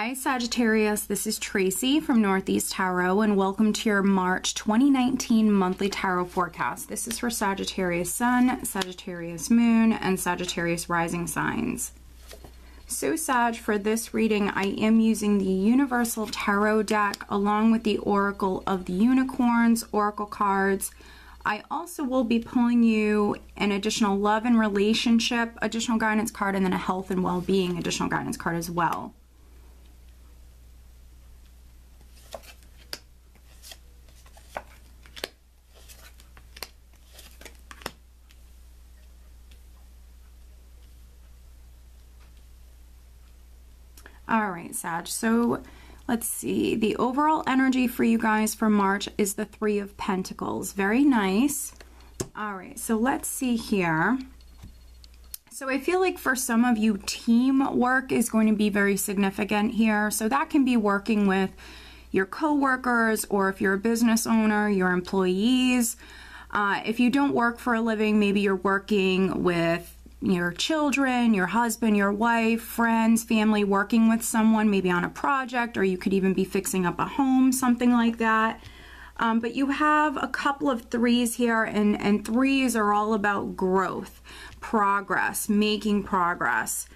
Hi Sagittarius, this is Tracy from Northeast Tarot and welcome to your March 2019 monthly tarot forecast. This is for Sagittarius Sun, Sagittarius Moon, and Sagittarius Rising signs. So Sag, for this reading I am using the Universal Tarot deck along with the Oracle of the Unicorns Oracle cards. I also will be pulling you an additional love and relationship additional guidance card and then a health and well-being additional guidance card as well. All right, Sag, so let's see. The overall energy for you guys for March is the Three of Pentacles. Very nice. All right, so let's see here. So I feel like for some of you, teamwork is going to be very significant here. So that can be working with your coworkers, or if you're a business owner, your employees. If you don't work for a living, maybe you're working with your children, your husband, your wife, friends, family, working with someone maybe on a project, or you could even be fixing up a home, something like that. But you have a couple of threes here, and threes are all about growth, progress, making progress.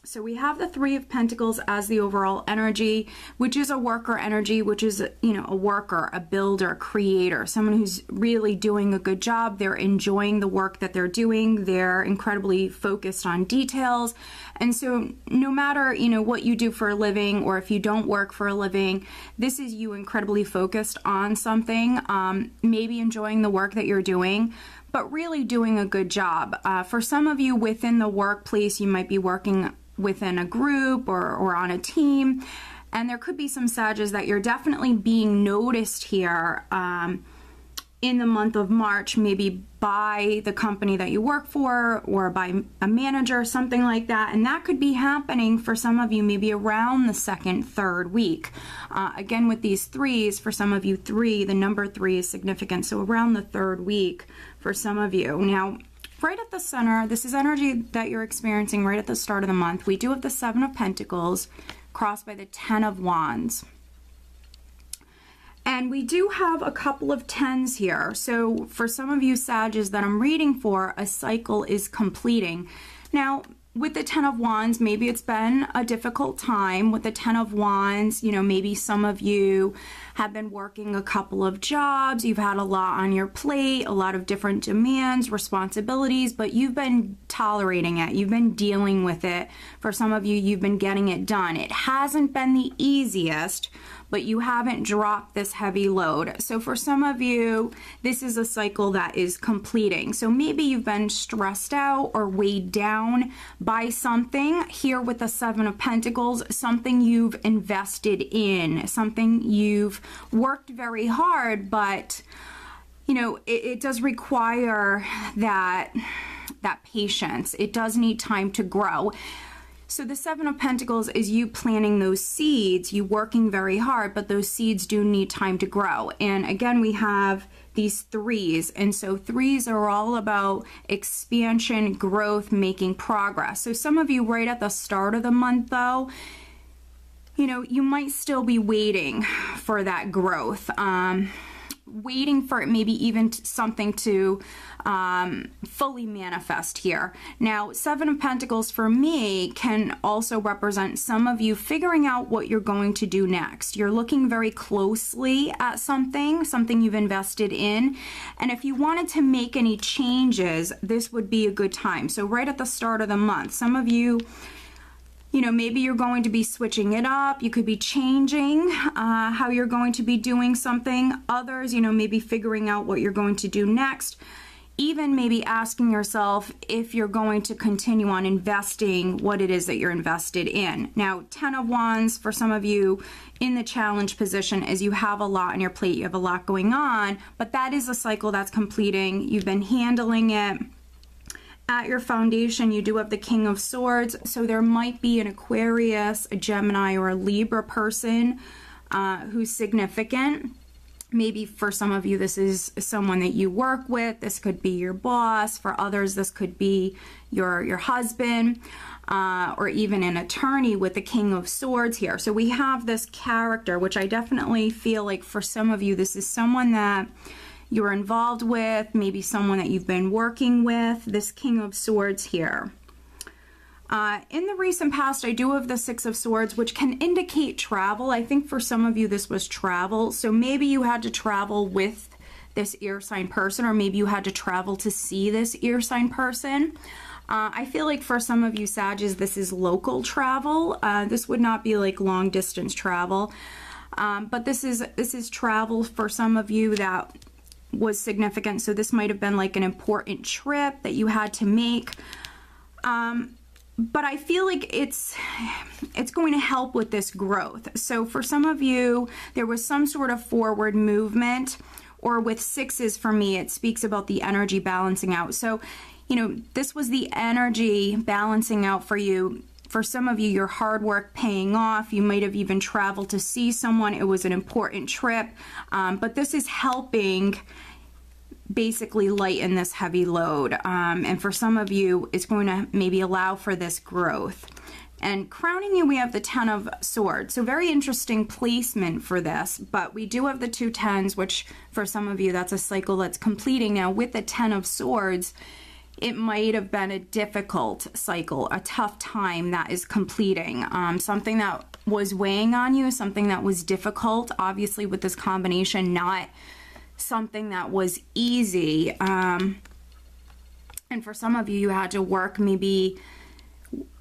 So we have the Three of Pentacles as the overall energy, which is a worker energy, which is, you know, a worker, a builder, a creator, someone who's really doing a good job. They're enjoying the work that they're doing. They're incredibly focused on details. And so no matter, you know, what you do for a living, or if you don't work for a living, this is you incredibly focused on something, maybe enjoying the work that you're doing, but really doing a good job. For some of you within the workplace, you might be working within a group or on a team, and there could be some Sages that you're definitely being noticed here in the month of March, maybe by the company that you work for or by a manager, something like that. And that could be happening for some of you maybe around the second, third week. Again, with these threes, for some of you, the number three is significant. So around the third week for some of you. Now, right at the center, this is energy that you're experiencing right at the start of the month. We do have the Seven of Pentacles crossed by the Ten of Wands. And we do have a couple of tens here. So for some of you Sages that I'm reading for, a cycle is completing. Now, with the Ten of Wands, maybe it's been a difficult time. With the Ten of Wands, you know, maybe some of you have been working a couple of jobs. You've had a lot on your plate, a lot of different demands, responsibilities, but you've been tolerating it. You've been dealing with it. For some of you, you've been getting it done. It hasn't been the easiest, but you haven't dropped this heavy load. So for some of you, this is a cycle that is completing. So maybe you've been stressed out or weighed down by something. Here with the Seven of Pentacles, something you've invested in, something you've worked very hard, but you know, it does require that patience. It does need time to grow. So the Seven of Pentacles is you planting those seeds, you working very hard, but those seeds do need time to grow. And again, we have these threes, and so threes are all about expansion, growth, making progress. So some of you right at the start of the month though, you know, you might still be waiting for that growth, waiting for it, maybe even something to fully manifest here. Now, Seven of Pentacles for me can also represent some of you figuring out what you're going to do next. You're looking very closely at something you've invested in, and if you wanted to make any changes, this would be a good time. So right at the start of the month, some of you, you know, maybe you're going to be switching it up. You could be changing how you're going to be doing something. Others, you know, maybe figuring out what you're going to do next. Even maybe asking yourself if you're going to continue on investing what it is that you're invested in. Now, Ten of Wands for some of you in the challenge position is you have a lot on your plate. You have a lot going on, but that is a cycle that's completing. You've been handling it. At your foundation, you do have the King of Swords, so there might be an Aquarius, a Gemini, or a Libra person who's significant. Maybe for some of you, this is someone that you work with. This could be your boss. For others, this could be your husband, or even an attorney with the King of Swords here. So we have this character, which I definitely feel like for some of you, this is someone that you're involved with, maybe someone that you've been working with, this King of Swords here. In the recent past, I do have the Six of Swords, which can indicate travel. I think for some of you, this was travel. So maybe you had to travel with this ear sign person, or maybe you had to travel to see this ear sign person. I feel like for some of you Sages, this is local travel. This would not be like long distance travel. But this is travel for some of you that was significant. So this might have been like an important trip that you had to make. But I feel like it's going to help with this growth. So for some of you, there was some sort of forward movement, or with sixes for me, it speaks about the energy balancing out. So, you know, this was the energy balancing out for you. For some of you, your hard work paying off. You might have even traveled to see someone. It was an important trip. But this is helping basically lighten this heavy load, and for some of you it's going to maybe allow for this growth. And crowning you, we have the Ten of Swords, so very interesting placement for this. But we do have the two tens, which for some of you, that's a cycle that's completing. Now with the Ten of Swords, it might have been a difficult cycle, a tough time that is completing, something that was weighing on you, something that was difficult. Obviously with this combination, not something that was easy, and for some of you, you had to work, maybe,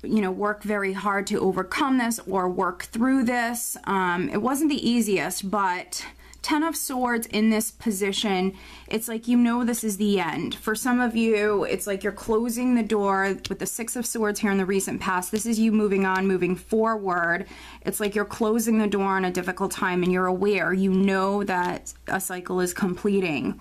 you know, work very hard to overcome this or work through this. It wasn't the easiest, but Ten of Swords in this position, it's like, you know, this is the end. For some of you, it's like you're closing the door with the Six of Swords here in the recent past. This is you moving on, moving forward. It's like you're closing the door on a difficult time, and you're aware, you know that a cycle is completing.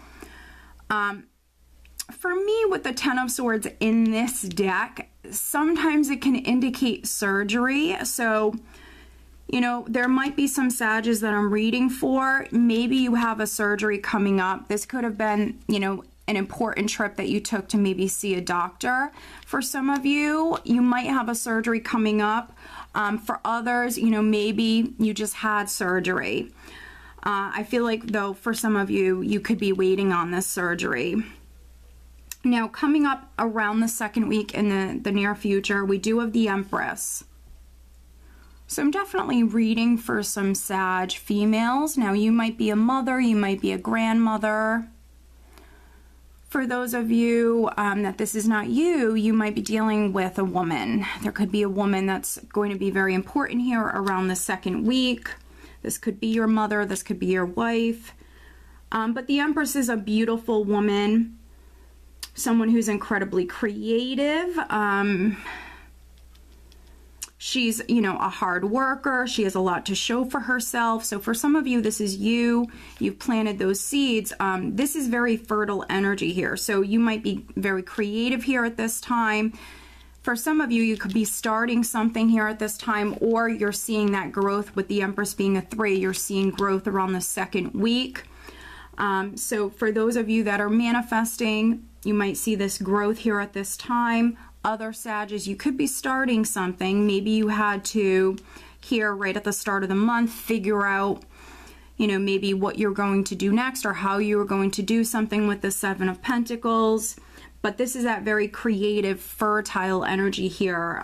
For me, with the Ten of Swords in this deck, sometimes it can indicate surgery. So, you know, there might be some Sages that I'm reading for. Maybe you have a surgery coming up. This could have been, you know, an important trip that you took to maybe see a doctor. For some of you, you might have a surgery coming up. For others, you know, maybe you just had surgery. I feel like, though, for some of you, you could be waiting on this surgery. Now, coming up around the second week in the near future, we do have the Empress. So I'm definitely reading for some Sag females. Now, you might be a mother, you might be a grandmother. For those of you that this is not you, you might be dealing with a woman. There could be a woman that's going to be very important here around the second week. This could be your mother, this could be your wife. But the Empress is a beautiful woman, someone who's incredibly creative. She's, you know, a hard worker. She has a lot to show for herself. So for some of you, this is you. You've planted those seeds. This is very fertile energy here. So you might be very creative here at this time. For some of you, you could be starting something here at this time, or you're seeing that growth with the Empress being a 3. You're seeing growth around the second week. So for those of you that are manifesting, you might see this growth here at this time. Other Sages, you could be starting something. Maybe you had to, here right at the start of the month, figure out, you know, maybe what you're going to do next, or how you are going to do something with the Seven of Pentacles. But this is that very creative, fertile energy here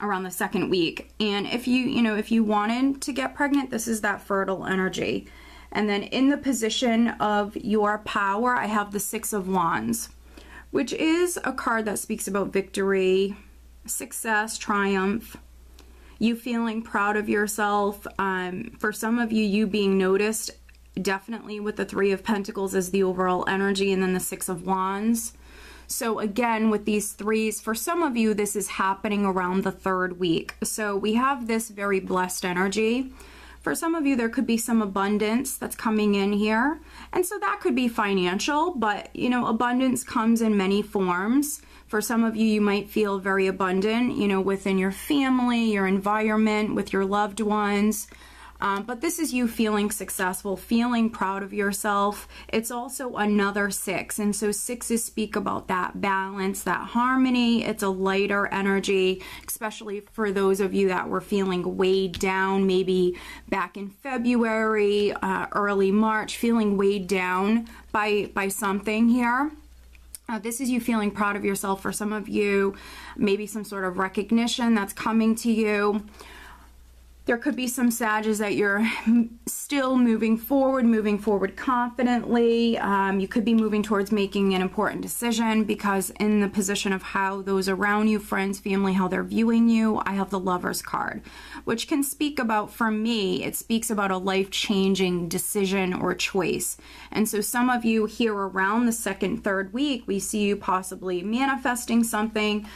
around the second week. And if you wanted to get pregnant, this is that fertile energy. And then in the position of your power, I have the Six of Wands, which is a card that speaks about victory, success, triumph, you feeling proud of yourself. For some of you, you being noticed, definitely with the Three of Pentacles as the overall energy, and then the Six of Wands. So again, with these threes, for some of you, this is happening around the third week. So we have this very blessed energy. For some of you, there could be some abundance that's coming in here. And so that could be financial, but, you know, abundance comes in many forms. For some of you, you might feel very abundant, you know, within your family, your environment, with your loved ones. But this is you feeling successful, feeling proud of yourself. It's also another 6. And so 6s speak about that balance, that harmony. It's a lighter energy, especially for those of you that were feeling weighed down, maybe back in February, early March, feeling weighed down by something here. This is you feeling proud of yourself. For some of you, maybe some sort of recognition that's coming to you. There could be some Sagittarius that you're still moving forward confidently. You could be moving towards making an important decision, because in the position of how those around you, friends, family, how they're viewing you, I have the Lovers card, which can speak about, for me, it speaks about a life-changing decision or choice. And so some of you here around the 2nd, 3rd week, we see you possibly manifesting something.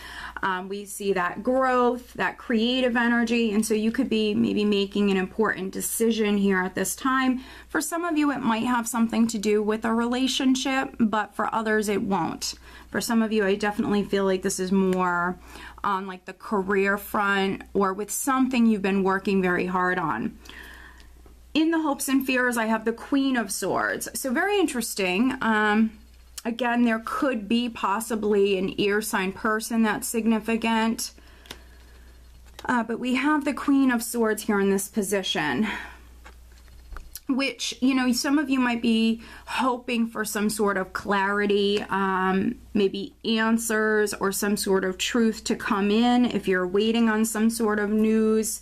We see that growth, that creative energy, and so you could be maybe making an important decision here at this time. For some of you, it might have something to do with a relationship, but for others, it won't. For some of you, I definitely feel like this is more on like the career front, or with something you've been working very hard on. In the hopes and fears, I have the Queen of Swords. So very interesting. Again, there could be possibly an ear sign person that's significant. But we have the Queen of Swords here in this position, which, you know, some of you might be hoping for some sort of clarity, maybe answers or some sort of truth to come in. If you're waiting on some sort of news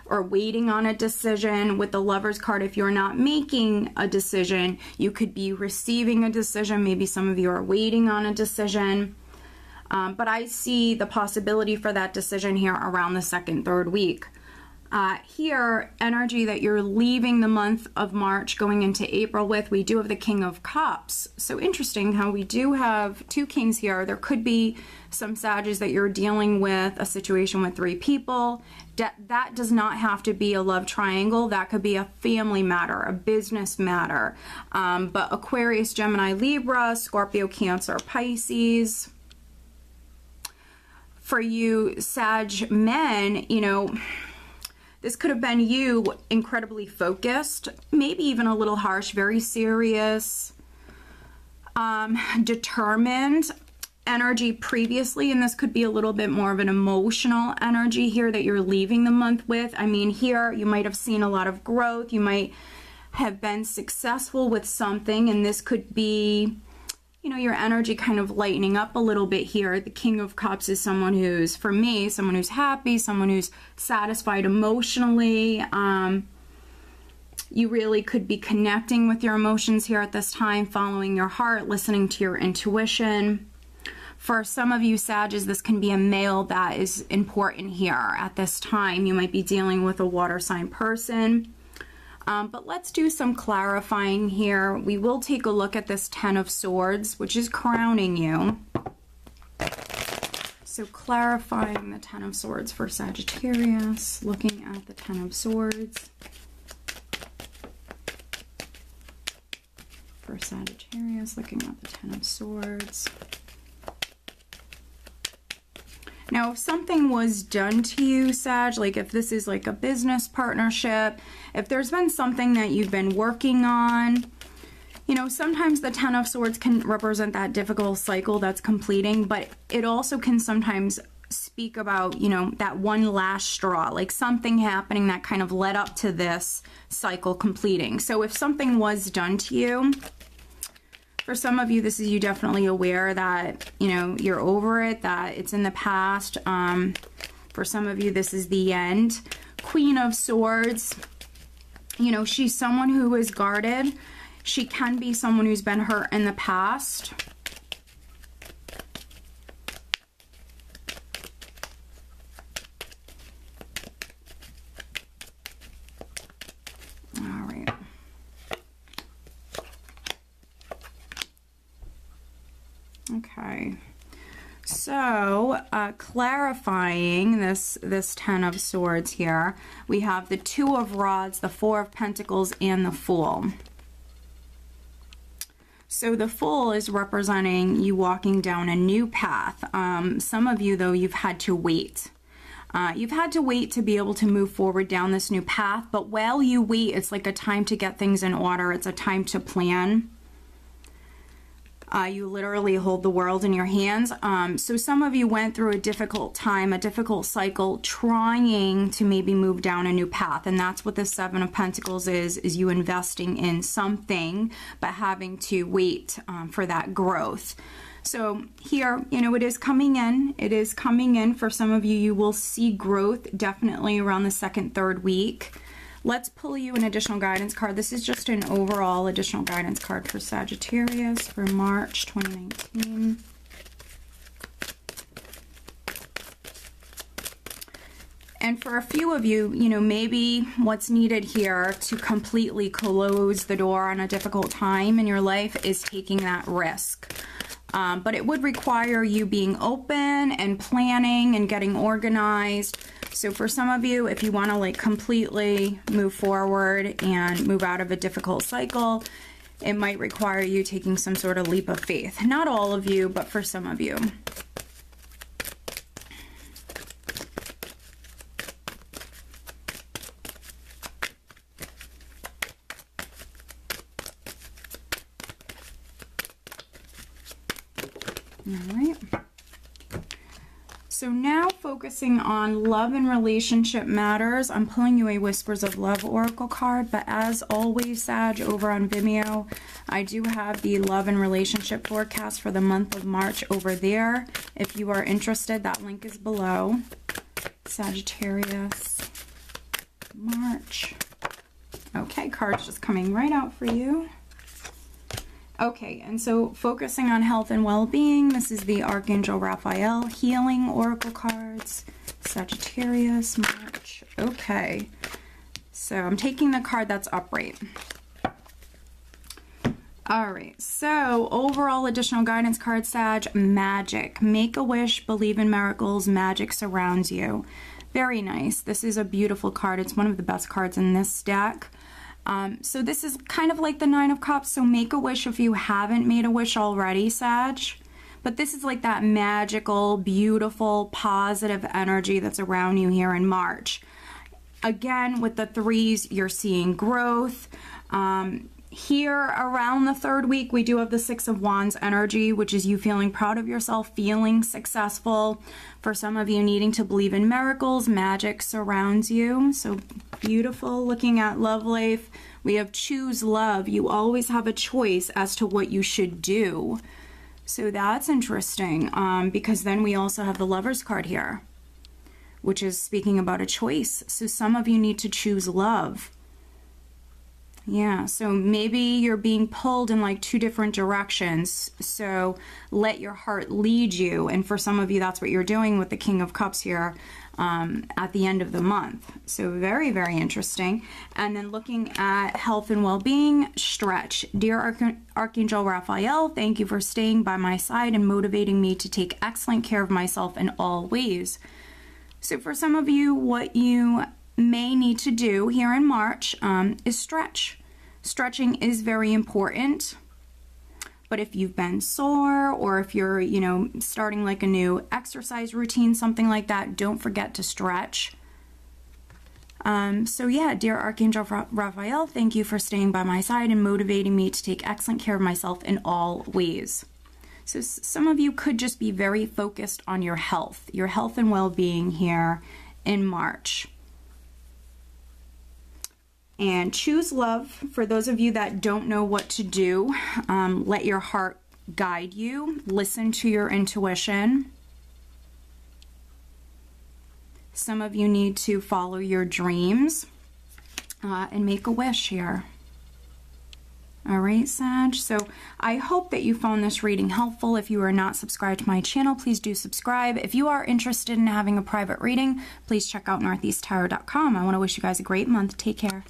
or waiting on a decision with the Lovers card, if you're not making a decision, you could be receiving a decision. Maybe some of you are waiting on a decision. But I see the possibility for that decision here around the 2nd, 3rd week. Here, energy that you're leaving the month of March going into April with, we do have the King of Cups. So interesting how we do have 2 kings here. There could be some Sagittarius that you're dealing with a situation with 3 people. That does not have to be a love triangle. That could be a family matter, a business matter. But Aquarius, Gemini, Libra, Scorpio, Cancer, Pisces. For you Sag men, you know, this could have been you incredibly focused, maybe even a little harsh, very serious, determined energy previously, and this could be a little bit more of an emotional energy here that you're leaving the month with. I mean, here you might have seen a lot of growth. You might have been successful with something, and this could be, you know, your energy kind of lightening up a little bit here. The King of Cups is someone who's, for me, someone who's happy, someone who's satisfied emotionally. You really could be connecting with your emotions here at this time, following your heart, listening to your intuition. For some of you Sagittarius, this can be a male that is important here at this time. You might be dealing with a water sign person. But let's do some clarifying here. We will take a look at this 10 of Swords, which is crowning you. So clarifying the 10 of Swords for Sagittarius, looking at the 10 of Swords for Sagittarius, looking at the 10 of Swords. Now, if something was done to you, Sag, like if this is like a business partnership, if there's been something that you've been working on, you know, sometimes the 10 of Swords can represent that difficult cycle that's completing, but it also can sometimes speak about, you know, that one last straw, like something happening that kind of led up to this cycle completing. So if something was done to you, for some of you, this is you definitely aware that, you know, you're over it, that it's in the past. For some of you, this is the end. Queen of Swords, you know, she's someone who is guarded. She can be someone who's been hurt in the past. Okay, so clarifying this 10 of Swords here, we have the 2 of Rods, the 4 of Pentacles, and the Fool. So the Fool is representing you walking down a new path. Some of you, though, you've had to wait. You've had to wait to be able to move forward down this new path, but while you wait, it's like a time to get things in order. It's a time to plan. You literally hold the world in your hands. So some of you went through a difficult time, a difficult cycle, trying to maybe move down a new path. And that's what the Seven of Pentacles is you investing in something, but having to wait for that growth. So here, you know, it is coming in. It is coming in. For some of you, you will see growth definitely around the second, third week. Let's pull you an additional guidance card. This is just an overall additional guidance card for Sagittarius for March 2019. And for a few of you, you know, maybe what's needed here to completely close the door on a difficult time in your life is taking that risk. But it would require you being open and planning and getting organized. So for some of you, if you want to like completely move forward and move out of a difficult cycle, it might require you taking some sort of leap of faith. Not all of you, but for some of you. All right. So now focusing on love and relationship matters, I'm pulling you a Whispers of Love Oracle card, but as always, Sag, over on Vimeo, I do have the love and relationship forecast for the month of March over there. If you are interested, that link is below. Sagittarius, March. Okay, cards just coming right out for you. Okay, and so focusing on health and well-being, this is the Archangel Raphael Healing Oracle cards, Sagittarius, March. Okay, so I'm taking the card that's upright. All right, so overall additional guidance card, Sag, magic. Make a wish, believe in miracles, magic surrounds you. Very nice. This is a beautiful card. It's one of the best cards in this deck. So this is kind of like the Nine of Cups, so make a wish if you haven't made a wish already, Sag. But this is like that magical, beautiful, positive energy that's around you here in March. Again, with the threes, you're seeing growth. Here around the third week, we do have the Six of Wands energy, which is you feeling proud of yourself, feeling successful. For some of you needing to believe in miracles, magic surrounds you. So beautiful. Looking at love life, we have choose love. You always have a choice as to what you should do. So that's interesting, because then we also have the Lovers card here, which is speaking about a choice. So some of you need to choose love. Yeah, so maybe you're being pulled in like two different directions. So let your heart lead you. And for some of you, that's what you're doing with the King of Cups here at the end of the month. So very, very interesting. And then looking at health and well-being, stretch. Dear Archangel Raphael, thank you for staying by my side and motivating me to take excellent care of myself in all ways. So for some of you, what you may need to do here in March is stretch. Stretching is very important, but if you've been sore or if you're, you know, starting like a new exercise routine, something like that, don't forget to stretch. So yeah, dear Archangel Raphael, thank you for staying by my side and motivating me to take excellent care of myself in all ways. So some of you could just be very focused on your health and well-being here in March. And choose love. For those of you that don't know what to do, let your heart guide you. Listen to your intuition. Some of you need to follow your dreams and make a wish here. All right, Sag. So I hope that you found this reading helpful. If you are not subscribed to my channel, please do subscribe. If you are interested in having a private reading, please check out northeasttarot.com. I want to wish you guys a great month. Take care.